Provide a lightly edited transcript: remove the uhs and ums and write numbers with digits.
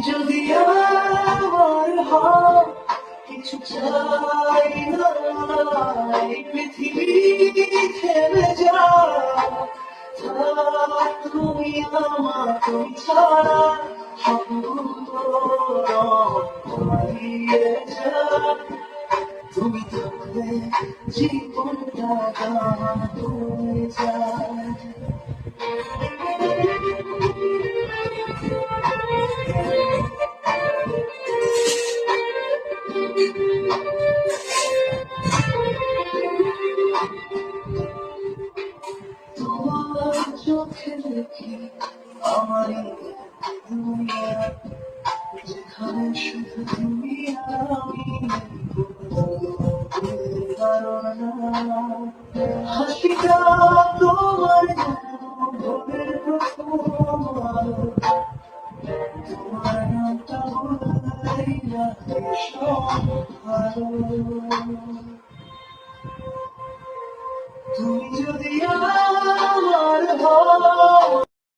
যদি আমার হও কিছু চাই না, এই পৃথিবী থেমে যাও, থাক তুমি আমার, তুমি ছাড়া স্বপ্নগুলো হারিয়ে যায়। তুমি থাকলে জীবনটা গান হয়ে যায়। তোমার চোখে দেখি আমারই দুনিয়া, যেখানে শুধু তুমি আর আমি, কারণ হাসিটা তোমার ভোরের প্রথম আলো, তোমার নামটা বললেই লাগে সব ভালো। তুমি যদি আমার হও